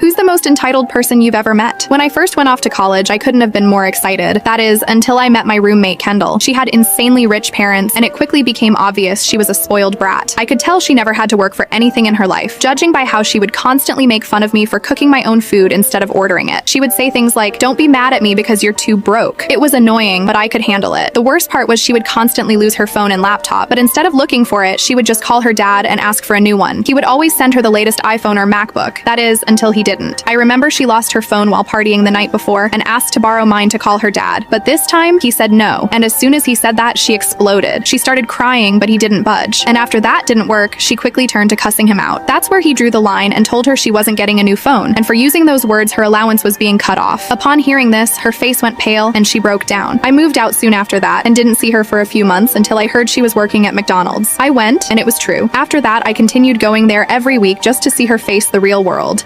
Who's the most entitled person you've ever met? When I first went off to college, I couldn't have been more excited. That is, until I met my roommate Kendall. She had insanely rich parents, and it quickly became obvious she was a spoiled brat. I could tell she never had to work for anything in her life, judging by how she would constantly make fun of me for cooking my own food instead of ordering it. She would say things like, "Don't be mad at me because you're too broke." It was annoying, but I could handle it. The worst part was she would constantly lose her phone and laptop, but instead of looking for it, she would just call her dad and ask for a new one. He would always send her the latest iPhone or MacBook. That is, until he didn't. I remember she lost her phone while partying the night before and asked to borrow mine to call her dad, but this time he said no, and as soon as he said that, she exploded. She started crying, but he didn't budge, and after that didn't work, she quickly turned to cussing him out. That's where he drew the line and told her she wasn't getting a new phone, and for using those words, her allowance was being cut off. Upon hearing this, her face went pale and she broke down. I moved out soon after that and didn't see her for a few months until I heard she was working at McDonald's. I went, and it was true. After that, I continued going there every week just to see her face the real world.